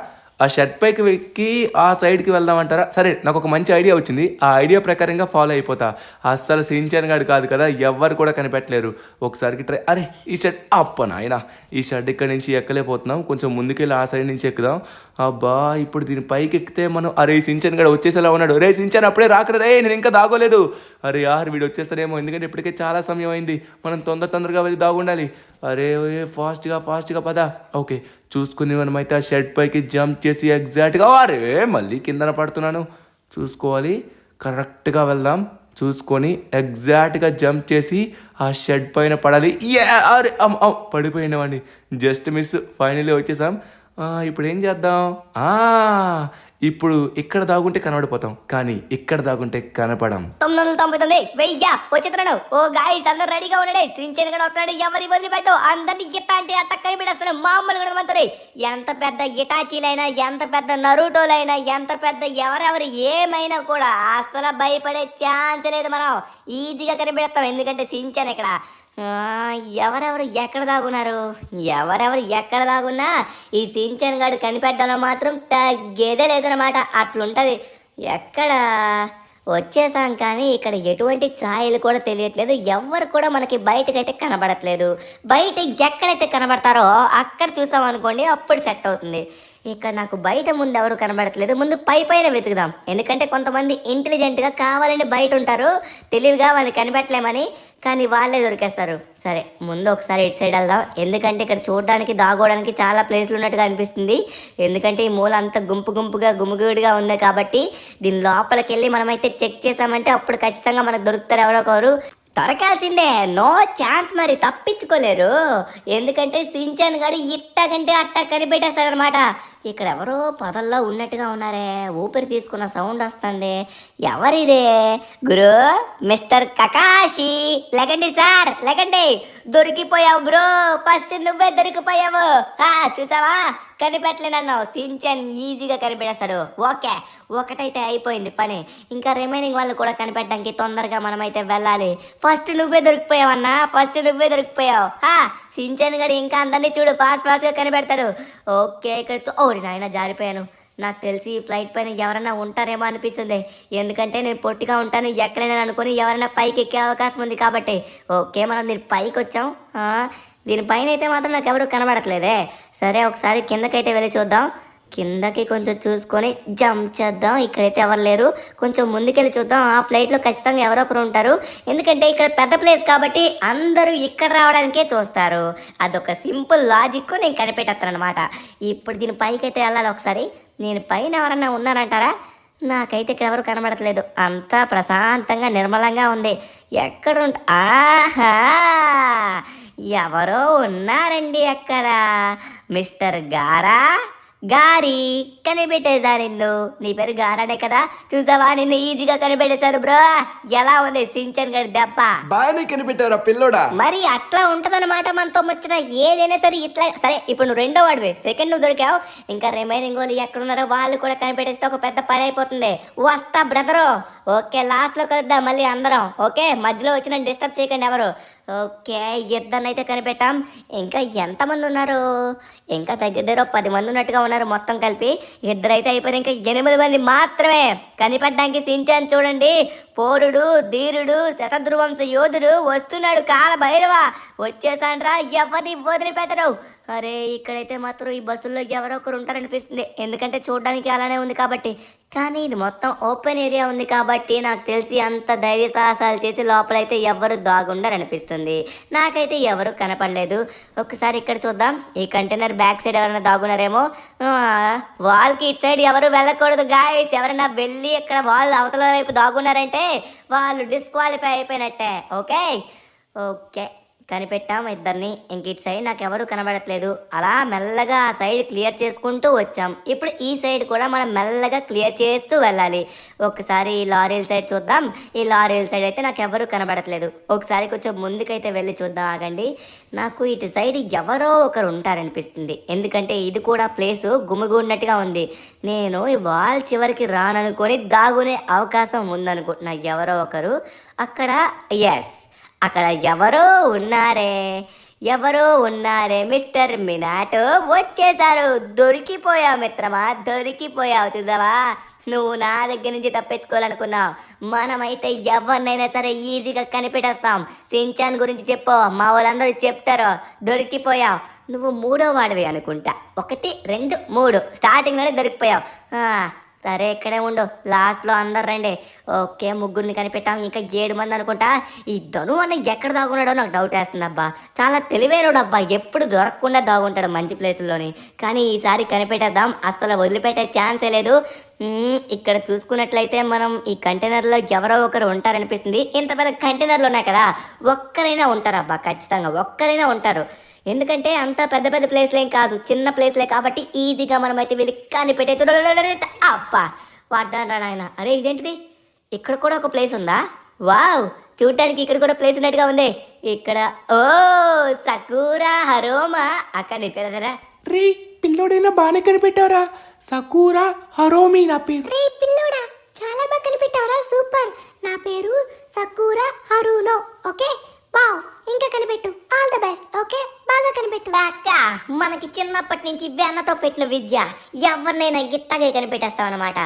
ఆ షెడ్ పైకి ఎక్కి ఆ సైడ్కి వెళ్దామంటారా? సరే, నాకు ఒక మంచి ఐడియా వచ్చింది. ఆ ఐడియా ప్రకారంగా ఫాలో అయిపోతా. అస్సలు సించాన్ గాడు కాదు కదా, ఎవ్వరు కూడా కనిపెట్టలేరు. ఒకసారికి ట్రై. అరే, ఈ షెడ్ నాయనా, ఈ షెడ్ ఇక్కడ నుంచి ఎక్కలేకపోతున్నాం. కొంచెం ముందుకెళ్ళి ఆ సైడ్ నుంచి ఎక్కుదాం. అబ్బా, ఇప్పుడు దీని పైకి ఎక్కితే మనం, అరే సించాన్ గాడు వచ్చేసేలా ఉన్నాడు. రే సించాన్, అప్పుడే రాకరా రే, నేను ఇంకా దాగోలేదు. అరే వీడు వచ్చేస్తాడేమో, ఎందుకంటే ఇప్పటికే చాలా సమయం అయింది. మనం తొందరగా వెళ్ళి దాగుండాలి. అరే ఫాస్ట్గా పద. ఓకే, చూసుకుని మనమైతే ఆ షెడ్ పైకి జంప్ చేసి ఎగ్జాక్ట్గా, అరే మళ్ళీ కిందన పడుతున్నాను. చూసుకోవాలి, కరెక్ట్గా వెళ్దాం. చూసుకొని ఎగ్జాక్ట్గా జంప్ చేసి ఆ షెడ్ పైన పడాలి. అరే పడిపోయినవాడిని, జస్ట్ మిస్. ఫైనల్లీ వచ్చేసాం. ఇప్పుడు ఏం చేద్దాం? ఇప్పుడు ఇక్కడ దాగుంటే కనబడిపోతాం, కానీ ఇక్కడ దాగుంటే కనపడం. 999 1000 వచ్చేస్తున్నాడు. ఓ గాయ్స్, అందరు రెడీగా ఉండండి. సించన్ కూడా వస్తున్నాడు. ఎవరి వదిలిపెట్టు, అందరినీ ఇట్టా అంటే అట్ట కనిపెడేస్తున్నాడు. మామూలు కూడా మంతురి. ఎంత పెద్ద ఇటాచీలైనా, ఎంత పెద్ద నరుటోలైనా, ఎంత పెద్ద ఎవరెవరు ఏమైనా కూడా అసలు భయపడే ఛాన్స్ లేదు. మనం ఈజీగా కనిపెడతాం. ఎందుకంటే సించన్ ఇక్కడ. ఎవరెవరు ఎక్కడ దాగున్నా ఈ సించన్ గాడు కనిపెట్టడంలో మాత్రం తగ్గేదే లేదనమాట. అట్లుంటది. ఎక్కడ వచ్చేసాం కానీ ఇక్కడ ఎటువంటి ఛాయలు కూడా తెలియట్లేదు, ఎవ్వరు కూడా మనకి బయటకైతే కనబడట్లేదు. బయట ఎక్కడైతే కనబడతారో అక్కడ చూసాం అనుకోండి అప్పుడు సెట్ అవుతుంది. ఇక్కడ నాకు బయట ముందు ఎవరు కనబడట్లేదు, ముందు పైన వెతుకుదాం. ఎందుకంటే కొంతమంది ఇంటెలిజెంట్గా కావాలని బయట ఉంటారు, తెలివిగా వాళ్ళని కనిపెట్టలేమని, కానీ వాళ్ళే దొరికేస్తారు. సరే ముందు ఒకసారి ఇటు సైడ్ వెళ్దాం, ఎందుకంటే ఇక్కడ చూడడానికి దాగోవడానికి చాలా ప్లేస్లు ఉన్నట్టుగా అనిపిస్తుంది. ఎందుకంటే ఈ మూల అంతా గుంపుగా గుమిగూడిగా ఉంది కాబట్టి దీని లోపలికి వెళ్ళి మనమైతే చెక్ చేసామంటే అప్పుడు ఖచ్చితంగా మనకు దొరుకుతారు ఎవరో ఒకరు. దొరకాల్సిందే, నో ఛాన్స్, మరి తప్పించుకోలేరు. ఎందుకంటే సించాన్ గడి ఇట్టకంటే అట్టా కనిపెట్టేస్తాడనమాట. ఇక్కడ ఎవరో పొదల్లో ఉన్నట్టుగా ఉన్నారే, ఊపిరి తీసుకున్న సౌండ్ వస్తుంది. ఎవరిదే? గురు, మిస్టర్ కకాషి, లేకండి సార్, లేకండి. దొరికిపోయావు బ్రో, ఫస్ట్ నువ్వే దొరికిపోయావు. చూసావా, కనిపెట్టలేనన్నావు. సించాన్ ఈజీగా కనిపెట్టేస్తాడు. ఓకే, ఒకటైతే అయిపోయింది పని. ఇంకా రిమైనింగ్ వాళ్ళు కూడా కనిపెట్టడానికి తొందరగా మనమైతే వెళ్ళాలి. ఫస్ట్ నువ్వే దొరికిపోయావన్నా, ఫస్ట్ నువ్వే దొరికిపోయావు. సించాన్ గడి ఇంకా అందరినీ చూడు, ఫాస్ట్గా కనిపెడతాడు. ఓకే, ఇక్కడ ఓరి నాయన జారిపోయాను. నాకు తెలిసి ఈ ఫ్లైట్ పైన ఎవరైనా ఉంటారేమో అనిపిస్తుంది, ఎందుకంటే నేను పొట్టిగా ఉంటాను, ఎక్కడైనా అనుకుని ఎవరైనా పైకి ఎక్కే అవకాశం ఉంది కాబట్టి. ఓకే, మనం దీని పైకి వచ్చాం. దీనిపైన అయితే మాత్రం నాకు ఎవరు కనబడట్లేదే. సరే ఒకసారి కిందకైతే వెళ్ళి చూద్దాం. కిందకి కొంచెం చూసుకొని జంప్ చేద్దాం. ఇక్కడైతే ఎవరు లేరు, కొంచెం ముందుకెళ్ళి చూద్దాం. ఆ ఫ్లైట్లో ఖచ్చితంగా ఎవరో ఒకరు ఉంటారు, ఎందుకంటే ఇక్కడ పెద్ద ప్లేస్ కాబట్టి అందరూ ఇక్కడ రావడానికే చూస్తారు. అదొక సింపుల్ లాజిక్ నేను కనిపెట్టేస్తాను అనమాట. ఇప్పుడు దీని పైకి అయితే వెళ్ళాలి. ఒకసారి నేను పైన ఎవరన్నా ఉన్నారంటారా? నాకైతే ఇక్కడ ఎవరు కనబడట్లేదు, అంతా ప్రశాంతంగా నిర్మలంగా ఉంది. ఆహా, ఎవరో ఉన్నారండి అక్కడ. మిస్టర్ గారి కనిపెట్టేశా నిన్ను. నీ పేరు గారానే కదా, చూసావా, నిన్ను ఈజీగా కనిపెట్టేశారు బ్రో. ఎలా ఉంది సించన్ గడి దెబ్బ? బాగానే కనిపెట్టారా పిల్లోడా? మరి అట్లా ఉంటదన్నమాట మనతో వచ్చిన ఏదైనా సరే. ఇట్లా సరే, ఇప్పుడు నువ్వు రెండో వాడివి, సెకండ్ నువ్వు దొరికావు. ఇంకా రిమైనింగ్ వాళ్ళు ఎక్కడున్నారో వాళ్ళు కూడా కనిపెట్టేస్తే ఒక పెద్ద పని అయిపోతుంది. వస్తా బ్రదరు. ఓకే, లాస్ట్లో కలుద్దాం మళ్ళీ అందరం. ఓకే, మధ్యలో వచ్చి నన్ను డిస్టర్బ్ చేయకండి ఎవరు. ఓకే, ఇద్దరినైతే కనిపెట్టాం. ఇంకా ఎంతమంది ఉన్నారు? ఇంకా దగ్గర 10 మంది ఉన్నట్టుగా ఉన్నారు మొత్తం కలిపి. ఇద్దరైతే అయిపోయారు, ఇంకా 8 మంది మాత్రమే కనిపెట్టడానికి. సించాన్ చూడండి, పోరుడు ధీరుడు శతధ్రువంశ యోధుడు వస్తున్నాడు. కాల భైరవ వచ్చేసాండ్రా, ఎవరిని వదిలిపెట్టరు. అరే, ఇక్కడైతే మాత్రం ఈ బస్సుల్లో ఎవరో ఒకరు ఉంటారనిపిస్తుంది, ఎందుకంటే చూడడానికి అలానే ఉంది కాబట్టి. కానీ ఇది మొత్తం ఓపెన్ ఏరియా ఉంది కాబట్టి నాకు తెలిసి అంత ధైర్య సాహసాలు చేసి లోపలైతే ఎవరు దాగుండారనిపిస్తుంది. నాకైతే ఎవరు కనపడలేదు. ఒకసారి ఇక్కడ చూద్దాం. ఈ కంటైనర్ బ్యాక్ సైడ్ ఎవరైనా దాగున్నారేమో. వాల్కి ఇటు సైడ్ ఎవరు వెళ్ళకూడదు గాయస్. ఎవరైనా వెళ్ళి ఇక్కడ వాళ్ళు అవతల వైపు దాగున్నారంటే వాళ్ళు డిస్క్వాలిఫై అయిపోయినట్టే. ఓకే ఓకే, కనిపెట్టాం ఇద్దరిని. ఇంక ఇటు సైడ్ నాకు ఎవరు కనబడట్లేదు. అలా మెల్లగా ఆ సైడ్ క్లియర్ చేసుకుంటూ వచ్చాం. ఇప్పుడు ఈ సైడ్ కూడా మనం మెల్లగా క్లియర్ చేస్తూ వెళ్ళాలి. ఒకసారి ఈ లారీల సైడ్ చూద్దాం. ఈ లారీల సైడ్ అయితే నాకు ఎవరు కనబడట్లేదు. ఒకసారి కొంచెం ముందుకైతే వెళ్ళి చూద్దాం. ఆగండి, నాకు ఇటు సైడ్ ఎవరో ఒకరు ఉంటారనిపిస్తుంది, ఎందుకంటే ఇది కూడా ప్లేసు గుమిగూడినట్టుగా ఉంది. నేను ఈ వాల్ చివరికి రాననుకొని దాగునే అవకాశం ఉందనుకుంటున్నా. ఎవరో ఒకరు అక్కడ, ఎస్, అక్కడ ఎవరో ఉన్నారే. మిస్టర్ మినాటో వచ్చేసారు. దొరికిపోయావు మిత్రమా, దొరికిపోయావు. చూసావా, నువ్వు నా దగ్గర నుంచి తప్పించుకోవాలనుకున్నావు. మనమైతే ఎవరినైనా సరే ఈజీగా కనిపెట్టేస్తాం. సించాన్ గురించి చెప్పు, మా వాళ్ళందరూ చెప్తారు. దొరికిపోయావు. నువ్వు 3వ వాడివి అనుకుంటా. 1 2 3 స్టార్టింగ్లోనే దొరికిపోయావు. సరే, ఇక్కడే ఉండు, లాస్ట్లో అందరు రండి. ఓకే, 3 కనిపెట్టాం. ఇంకా 7 మంది అనుకుంటా. ఈ ధను అన్న ఎక్కడ దాగున్నాడో నాకు డౌట్ వేస్తుంది అబ్బా. చాలా తెలివైనడు అబ్బా, ఎప్పుడు దొరకకుండా దాగుంటాడు మంచి ప్లేసుల్లోని. కానీ ఈసారి కనిపెట్టేద్దాం, అసలు వదిలిపెట్టే ఛాన్సే లేదు. ఇక్కడ చూసుకున్నట్లయితే మనం ఈ కంటైనర్లో ఎవరో ఒకరు ఉంటారనిపిస్తుంది. ఇంత పెద్ద కంటైనర్లు ఉన్నాయి కదా, ఒక్కరైనా ఉంటారు అబ్బా, ఖచ్చితంగా ఒక్కరైనా ఉంటారు. ఎందుకంటే అంత పెద్ద పెద్ద ప్లేస్లు ఏం కాదు, చిన్న ప్లేస్లే కాబట్టి ఈజీగా మనమైతే వెళ్ళి కనిపెట్టేది. అబ్బా, వాడ్డారా నాయన. అరే, ఇదేంటిది, ఇక్కడ కూడా ఒక ప్లేస్ ఉందా? వావ్, చూడటానికి ఇక్కడ కూడా ప్లేస్ ఉన్నట్టుగా ఉంది. ఇక్కడ ఓ సకూరా హరోమా, అక్కడ నీ పేరు రే పిల్లోడైనా బాగానే కనిపెట్టారా. సకూరా హరోమి నా పేరు. రే పిల్లోడా, చాలా బాగా కనిపెట్టావరా, సూపర్. నా పేరు సకూరా హరునో. ఓకే, వావ్, ఇంకా కనిపెట్టు. All the best. ఓకే, బాగా కనిపెట్టు. అక్క, మనకి చిన్నప్పటి నుంచి వెన్నతో పెట్టిన విద్య, ఎవరినైనా ఇట్టగే కనిపెట్టేస్తాం అనమాట.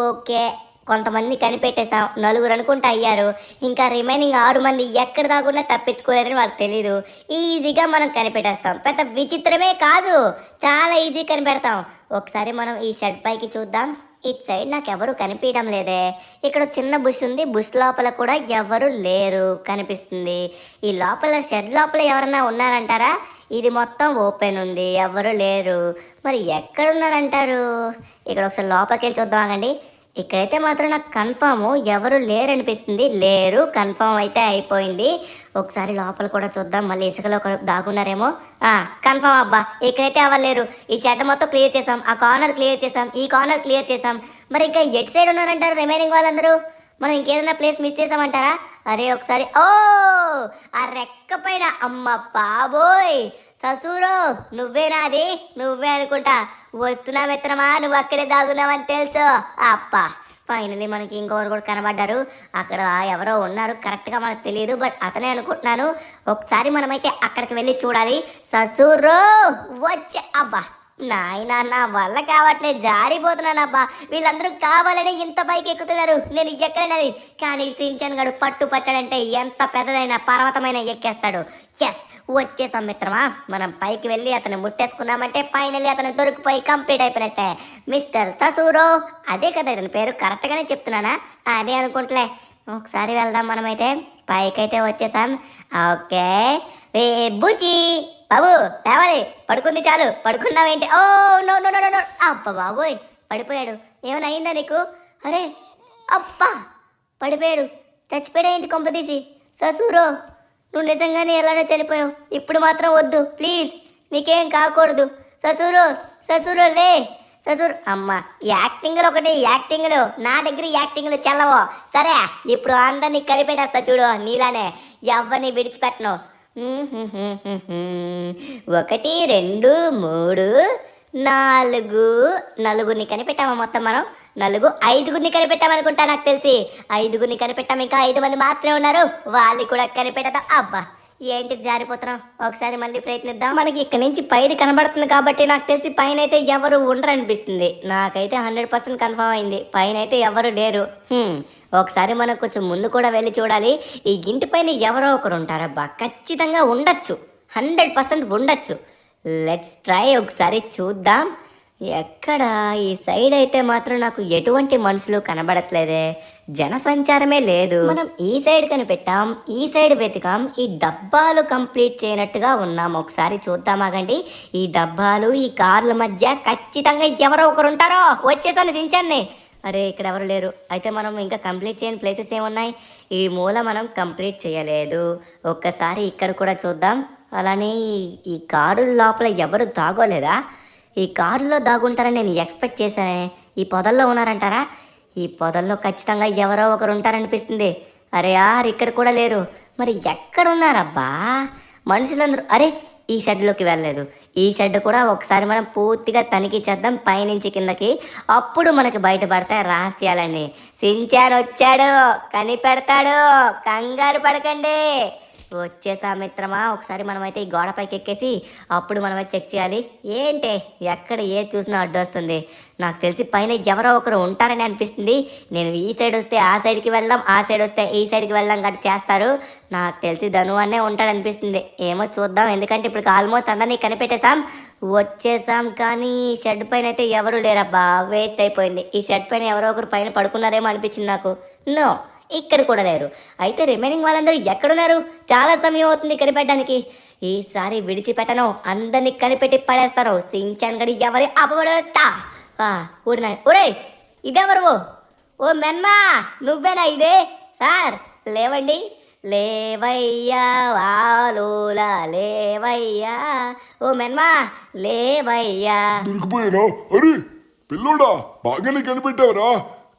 ఓకే, కొంతమంది కనిపెట్టేశాం, నలుగురు అనుకుంటా అయ్యారు. ఇంకా రిమైనింగ్ 6 మంది ఎక్కడ దాగున్నా తప్పించుకోలేరని వాళ్ళకి తెలీదు. ఈజీగా మనం కనిపెట్టేస్తాం, పెద్ద విచిత్రమే కాదు, చాలా ఈజీ కనిపెడతాం. ఒకసారి మనం ఈ షెడ్ పైకి చూద్దాం. ఇటు సైడ్ నాకు ఎవరు కనిపించడం లేదే. ఇక్కడ చిన్న బుష్ ఉంది, బుష్ లోపల కూడా ఎవరు లేరు కనిపిస్తుంది. ఈ లోపల షెడ్ లోపల ఎవరన్నా ఉన్నారంటారా? ఇది మొత్తం ఓపెన్ ఉంది, ఎవరు లేరు. మరి ఎక్కడ ఉన్నారంటారు? ఇక్కడ ఒకసారి లోపలికి వెళ్ళి చూద్దాం ఆగండి. ఇక్కడైతే మాత్రం నాకు కన్ఫామ్ ఎవరు లేరు అనిపిస్తుంది. లేరు, కన్ఫామ్ అయితే అయిపోయింది. ఒకసారి లోపల కూడా చూద్దాం, మళ్ళీ ఇసుకలో దాగున్నారేమో. కన్ఫామ్ అబ్బా, ఇక్కడైతే ఎవరు లేరు. ఈ షెడ్ మొత్తం క్లియర్ చేసాం, ఆ కార్నర్ క్లియర్ చేసాం, ఈ కార్నర్ క్లియర్ చేసాం. మరి ఇంకా ఎటు సైడ్ ఉన్నారంటారు రిమైనింగ్ వాళ్ళందరూ? మనం ఇంకేదైనా ప్లేస్ మిస్ చేసామంటారా? అరే ఒకసారి ఆ రెక్క పైన, అమ్మ బాబోయ్ ససూరో, నువ్వేనా అది? నువ్వే అనుకుంటా. వస్తున్నా మిత్రమా, నువ్వు అక్కడే దాగున్నావని తెలుసు. అప్పా, ఫైనలీ మనకి ఇంకొకరు కూడా కనబడ్డారు. అక్కడ ఎవరో ఉన్నారు, కరెక్ట్గా మనకు తెలియదు, బట్ అతనే అనుకుంటున్నాను. ఒకసారి మనమైతే అక్కడికి వెళ్ళి చూడాలి. ససూరో వచ్చే, అబ్బా నాయనా, నా వల్ల కావట్లేదు, జారిపోతున్నానబ్బా. వీళ్ళందరూ కావాలని ఇంత పైకి ఎక్కుతున్నారు, నేను ఎక్కడనది. కానీ సించన్ గడు పట్టు పట్టాడంటే ఎంత పెద్దదైన పర్వతమైన ఎక్కేస్తాడు. ఎస్, వచ్చేసాం మిత్రమా. మనం పైకి వెళ్ళి అతను ముట్టేసుకున్నామంటే ఫైనల్లీ అతను దొరికిపోయి కంప్లీట్ అయిపోయినట్టే. మిస్టర్ ససూరో, అదే కదా ఇతని పేరు, కరెక్ట్గానే చెప్తున్నానా? అదే అనుకుంటలే. ఒకసారి వెళ్దాం మనమైతే. పైకైతే వచ్చేసాం. ఓకే, ఏ బుచి బాబు లేవాలి, పడుకుంది చాలు. పడుకున్నావేంటి? Oh no no no no. అబ్బా బాబోయ్, పడిపోయాడు. ఏమైనా అయిందా నీకు? అరే అబ్బా, పడిపోయాడు. చచ్చిపోయాడేంటి కొంపదీసి? ససూరో, నువ్వు నిజంగానే ఎలానో చనిపోయావు. ఇప్పుడు మాత్రం వద్దు ప్లీజ్, నీకేం కాకూడదు. ససూరో ససూరో లే. ససూర్ అమ్మ, యాక్టింగ్లు ఒకటి, యాక్టింగ్లు నా దగ్గర యాక్టింగ్లు చెల్లవో. సరే, ఇప్పుడు అందరినీ కనిపెట్టేస్తా చూడు, నీలానే ఎవరిని విడిచిపెట్టను. 1 2 3 4 నలుగురిని కనిపెట్టామా మొత్తం మనం? 5గురిని కనిపెట్టామనుకుంటా నాకు తెలిసి. 5గురిని కనిపెట్టాము, ఇంకా 5 మంది మాత్రమే ఉన్నారు, వాళ్ళు కూడా కనిపెట్టదా. అబ్బా ఏంటి జారిపోతున్నాం, ఒకసారి మళ్ళీ ప్రయత్నిద్దాం. మనకి ఇక్కడ నుంచి పైది కనబడుతుంది కాబట్టి నాకు తెలిసి పైన అయితే ఎవరు ఉండరు అనిపిస్తుంది. నాకైతే 100% కన్ఫర్మ్ అయింది, పైన అయితే ఎవరు లేరు. ఒకసారి మనం కొంచెం ముందు కూడా వెళ్ళి చూడాలి. ఈ ఇంటి పైన ఎవరో ఒకరు ఉంటారబ్బా, ఖచ్చితంగా ఉండొచ్చు, 100% ఉండొచ్చు. లెట్స్ ట్రై, ఒకసారి చూద్దాం. ఎక్కడ ఈ సైడ్ అయితే మాత్రం నాకు ఎటువంటి మనుషులు కనబడట్లేదే, జనసంచారమే లేదు. మనం ఈ సైడ్ కనిపెట్టాం, ఈ సైడ్ వెతికాం, ఈ డబ్బాలు కంప్లీట్ చేయనట్టుగా ఉన్నాం. ఒకసారి చూద్దామాగండి. ఈ డబ్బాలు, ఈ కార్ల మధ్య ఖచ్చితంగా ఎవరో ఒకరు ఉంటారో. వచ్చేసాను సించాన్ని. అరే ఇక్కడ ఎవరు లేరు. అయితే మనం ఇంకా కంప్లీట్ చేయని ప్లేసెస్ ఏమున్నాయి? ఈ మూల మనం కంప్లీట్ చేయలేదు. ఒక్కసారి ఇక్కడ కూడా చూద్దాం. అలానే ఈ కారు లోపల ఎవరు దాగోలేదా? ఈ కారులో దాగుంటారని నేను ఎక్స్పెక్ట్ చేశానే. ఈ పొదల్లో ఉన్నారంటారా? ఈ పొదల్లో ఖచ్చితంగా ఎవరో ఒకరు ఉంటారనిపిస్తుంది. అరే యార్, ఇక్కడ కూడా లేరు. మరి ఎక్కడున్నారబ్బా మనుషులందరూ? అరే ఈ షెడ్లోకి వెళ్ళలేదు. ఈ షెడ్ కూడా ఒకసారి మనం పూర్తిగా తనిఖీ చేద్దాం, పైనుంచి కిందకి. అప్పుడు మనకి బయటపడతాయి రహస్యాలన్నీ. సించాన్ వచ్చాడు, కనిపెడతాడు, కంగారు పడకండి. వచ్చేసా మిత్రమా. ఒకసారి మనమైతే ఈ గోడపైకి ఎక్కేసి అప్పుడు మనమైతే చెక్ చేయాలి. ఏంటి ఎక్కడ ఏది చూసినా అడ్డు వస్తుంది. నాకు తెలిసి పైన ఎవరో ఒకరు ఉంటారని అనిపిస్తుంది. నేను ఈ సైడ్ వస్తే ఆ సైడ్కి వెళ్దాం, ఆ సైడ్ వస్తే ఈ సైడ్కి వెళ్దాం గట్టి చేస్తారు. నాకు తెలిసి ధను అనే ఉంటాడనిపిస్తుంది. ఏమో చూద్దాం, ఎందుకంటే ఇప్పుడు ఆల్మోస్ట్ అందరినీ కనిపెట్టేశాం, వచ్చేసాం. కానీ షెడ్ పైన అయితే ఎవరు లేరబ్బా, వేస్ట్ అయిపోయింది. ఈ షెడ్ పైన ఎవరో ఒకరు పైన పడుకున్నారేమో అనిపించింది నాకు. నో, ఇక్కడ కూడా లేరు. అయితే రిమైనింగ్ వాళ్ళందరూ ఎక్కడున్నారు? చాలా సమయం అవుతుంది కనిపెట్టడానికి. ఈసారి విడిచిపెట్టను, అందరినీ కనిపెట్టి పడేస్తాను. సించాన్ గడి ఎవరి అపబడతా ఒరే ఇదెవరు? ఓ మెన్మా, నువ్వేనా ఇదే? సార్ లేవండి, లేవయ్యా వాలోలా, లేవయ్యా. ఓ మెన్మా లేవయ్యా. దొరికిపోయానా? అరే పిల్లోడా, బాగానే కనిపెట్టావురా.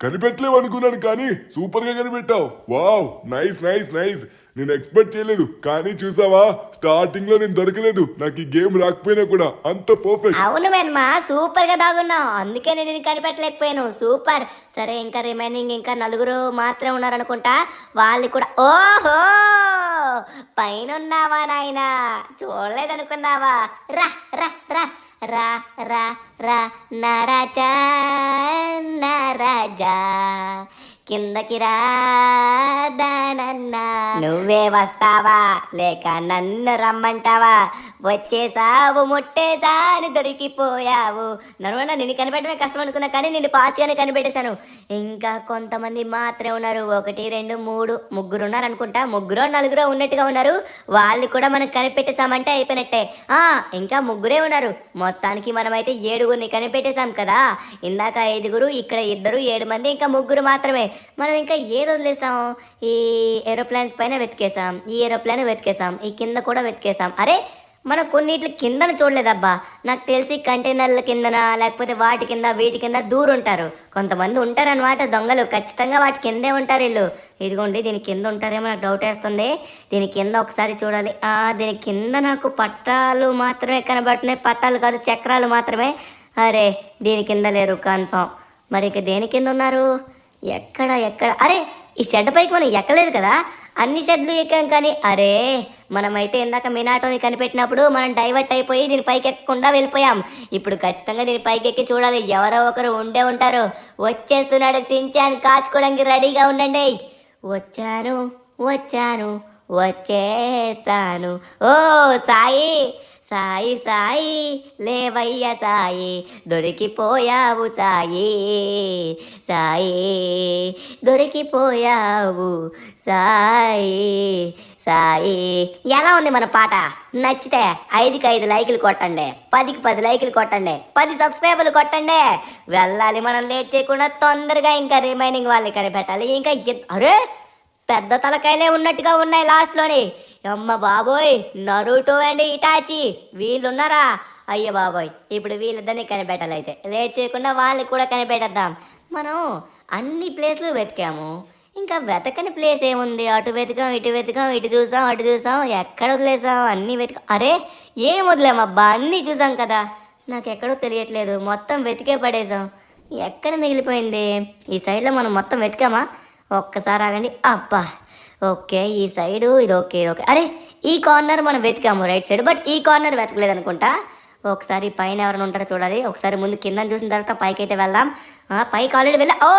కనిపెట్టలేవు అనుకున్నాను కానీ సూపర్ గా కనిపెట్టావు. Wow, nice nice nice. నేను ఎక్స్పెక్ట్ చేయలేదు, కానీ చూసావా స్టార్టింగ్ లో నేను దొరకలేదు. నాకు ఈ గేమ్ రాకపోయినా కూడా అంత పర్ఫెక్ట్. అవును మేనమా, సూపర్ గా దాగున్నావు, అందుకే నేను కనిపెట్టలేకపోయాను. సూపర్. సరే, ఇంకా రిమైనింగ్ ఇంకా 4 మాత్రమే ఉన్నారనుకుంటా. వాళ్ళు కూడా. ఓహో, పైన ఉన్నావా నాయనా? చూడలేదనుకున్నావా? రా రా రా. రా రా రా నారాజా నారాజా కిందకి రా దానన్నా నువ్వే వస్తావా లేక నన్ను రమ్మంటావా వచ్చేసావు ముట్టేసాని దొరికిపోయావు నన్ను నిన్ను కనిపెట్టడమే కష్టం అనుకున్నా కానీ నిన్ను పాస్ట్గానే కనిపెట్టేశాను ఇంకా కొంతమంది మాత్రమే ఉన్నారు 1 2 3 ముగ్గురు ఉన్నారు అనుకుంటా ముగ్గురో నలుగురో ఉన్నట్టుగా ఉన్నారు వాళ్ళు కూడా మనం కనిపెట్టేశామంటే అయిపోయినట్టే ఇంకా ముగ్గురే ఉన్నారు మొత్తానికి మనమైతే 7గురిని కనిపెట్టేశాం కదా ఇందాక 5గురు ఇక్కడ 2 7 మంది ఇంకా ముగ్గురు మాత్రమే మనం ఇంకా ఏది వదిలేసాం ఈ ఏరోప్లేన్స్ పైన వెతికేసాం ఈ ఏరోప్లేన్ వెతికేసాం ఈ కింద కూడా వెతికేసాం అరే మనం కొన్నిటి కిందన చూడలేదబ్బా నాకు తెలిసి కంటైనర్ల కిందన లేకపోతే వాటి కింద వీటి కింద ఉంటారు కొంతమంది ఉంటారనమాట దొంగలు ఖచ్చితంగా వాటి కిందే ఉంటారు వీళ్ళు ఇదిగోండి దీని కింద ఉంటారేమో నాకు డౌట్ వేస్తుంది దీని కింద ఒకసారి చూడాలి దీని కింద నాకు పట్టాలు మాత్రమే కనబడుతున్నాయి పట్టాలు కాదు చక్రాలు మాత్రమే అరే దీని కింద లేరు కన్ఫామ్ మరి ఇక దేని కింద ఉన్నారు ఎక్కడ అరే ఈ షెడ్ పైకి మనం ఎక్కలేదు కదా అన్ని షెడ్లు ఎక్కాం కానీ అరే మనమైతే ఇందాక మినాటోని కనిపెట్టినప్పుడు మనం డైవర్ట్ అయిపోయి దీని పైకి ఎక్కకుండా వెళ్ళిపోయాం ఇప్పుడు ఖచ్చితంగా దీని పైకి ఎక్కి చూడాలి ఎవరో ఒకరు ఉండే ఉంటారు వచ్చేస్తున్నాడు సించాన్ కాచుకోవడానికి రెడీగా ఉండండి వచ్చాను వచ్చేస్తాను ఓ సాయి సాయి సాయి లేవయ్య సాయి దొరికిపోయావు సాయి సాయి దొరికిపోయావు సాయి సాయి ఎలా ఉంది మన పాట నచ్చితే 5కి 5 లైకులు కొట్టండి 10కి 10 లైకులు కొట్టండి 10 సబ్స్క్రైబర్లు కొట్టండి వెళ్ళాలి మనం లేట్ చేయకుండా తొందరగా ఇంకా రిమైనింగ్ వాళ్ళని కనిపెట్టాలి ఇంకా అరే పెద్ద తలకాయలే ఉన్నట్టుగా ఉన్నాయి లాస్ట్లోని అమ్మ బాబోయ్ నరుటో అండ్ ఇటాచి వీళ్ళున్నారా అయ్య బాబోయ్ ఇప్పుడు వీళ్ళిద్దరిని కనిపెట్టాలి అయితే లేట్ చేయకుండా వాళ్ళని కూడా కనిపెట్టేద్దాం మనం అన్ని ప్లేస్లు వెతికాము ఇంకా వెతకని ప్లేస్ ఏముంది అటు వెతికాం ఇటు చూసాం అటు చూసాం ఎక్కడ వదిలేసాం అన్నీ వెతికాం అరే ఏం వదిలేమబ్బా అన్నీ చూసాం కదా నాకు ఎక్కడో తెలియట్లేదు మొత్తం వెతికే పడేసాం ఎక్కడ మిగిలిపోయింది ఈ సైడ్లో మనం మొత్తం వెతికామా ఒక్కసారి ఆగండి అబ్బా ఓకే ఈ సైడు ఇది ఓకే అరే ఈ కార్నర్ మనం వెతికాము రైట్ సైడ్ బట్ ఈ కార్నర్ వెతకలేదు అనుకుంటా ఒకసారి పైన ఎవరైనా ఉంటారో చూడాలి ఒకసారి ముందు కింద చూసిన తర్వాత పైకి అయితే వెళ్దాం పైకి ఆల్రెడీ వెళ్ళా ఓ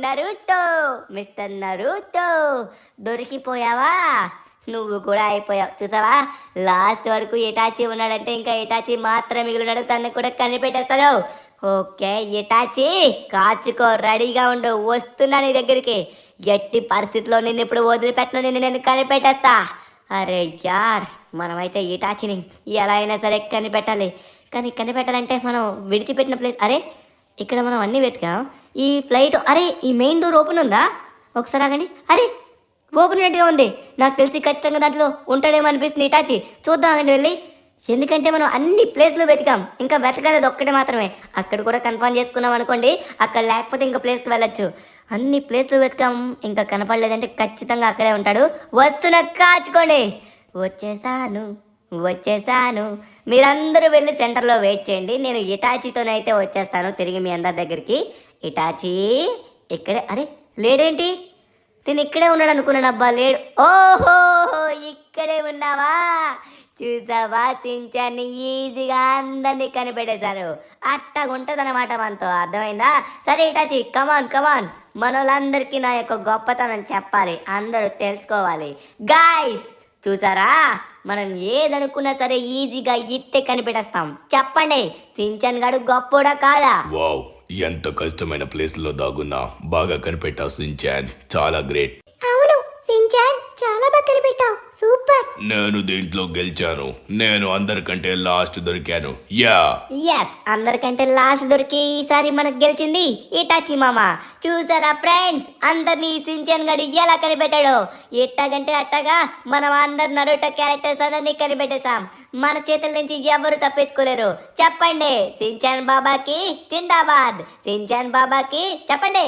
నరుటో మిస్టర్ నరుటో దొరికిపోయావా నువ్వు కూడా అయిపోయావు చూసావా లాస్ట్ వరకు ఇటాచి ఉన్నాడంటే ఇంకా ఇటాచి మాత్రం మిగిలినాడు తను కూడా కనిపెట్టేస్తాడు ఓకే ఇటాచి కాచుకో రెడీగా ఉండు వస్తున్నా నీ దగ్గరికి ఎట్టి పరిస్థితిలో నిన్ను ఇప్పుడు వదిలిపెట్టను నేను కనిపెట్టేస్తా అరే యార్ మనమైతే ఇటాచిని ఎలా అయినా సరే కనిపెట్టాలి కానీ కనిపెట్టాలంటే మనం విడిచిపెట్టిన ప్లేస్ అరే ఇక్కడ మనం అన్నీ వెతికాం ఈ ఫ్లైట్ అరే ఈ మెయిన్ డోర్ ఓపెన్ ఉందా ఒకసారి ఆగండి అరే ఓపెన్ ఉన్నట్టుగా ఉంది నాకు తెలిసి ఖచ్చితంగా దాంట్లో ఉంటాడేమో అనిపిస్తుంది ఇటాచి చూద్దాం ఆగండి వెళ్ళి ఎందుకంటే మనం అన్ని ప్లేస్లు వెతికాం ఇంకా వెతకాలేదు ఒక్కటి మాత్రమే అక్కడ కూడా కన్ఫర్మ్ చేసుకున్నాం అనుకోండి అక్కడ లేకపోతే ఇంకా ప్లేస్కి వెళ్ళొచ్చు అన్ని ప్లేస్లు వెతికాం ఇంకా కనపడలేదంటే ఖచ్చితంగా అక్కడే ఉంటాడు వస్తున్నా కాచుకోండి వచ్చేసాను మీరందరూ వెళ్ళి సెంటర్లో వెయిట్ చేయండి నేను ఇటాచీతోనైతే వచ్చేస్తాను తిరిగి మీ అందరి దగ్గరికి ఇటాచీ ఇక్కడే అరే లేడేంటి నేను ఇక్కడే ఉన్నాడు అనుకున్నాను అబ్బా లేడు ఓహో ఇక్కడే ఉన్నావా చూసావా సించాన్ని ఈజీగా అందరినీ కనిపెట్టేశారు అట్టగుంటదన్నమాట మనతో అర్థమైందా సరే ఇటాచి కమాన్ మనోళ్ళందరికీ నా యొక్క గొప్పతనం చెప్పాలి అందరూ తెలుసుకోవాలి గాయ్స్ చూసారా మనం ఏదనుకున్నా సరే ఈజీగా ఇట్టే కనిపెట్టేస్తాం చెప్పండి సించాన్ గాడు గొప్పోడా కాదా వావ్ ఎంత కష్టమైన ప్లేస్ లో దాగున్నా బాగా కనిపెట్టావు సించాన్ చాలా గ్రేట్ అవును సించాన్ చాలా బాగా కనిపెట్టావు సూపర్ నేను దీంట్లో గెలిచాను నేను అందరికంటే లాస్ట్ దొరికాను యా ఎస్ అందరికంటే లాస్ట్ దొరికి ఈసారి మనకు గెలిచింది ఇటాచి మామ చూసారా ఫ్రెండ్స్ అందరినీ సించాన్ గడి ఎలా కనిపెట్టాడో ఎట్టగంటే అట్టగా మనం అందరు నరుటో క్యారెక్టర్స్ అందరినీ కనిపెట్టేశాం మన చేతుల నుంచి ఎవరు తప్పించుకోలేరు చెప్పండి సించాన్ బాబాకి జిందాబాద్ సించాన్ బాబాకి చెప్పండి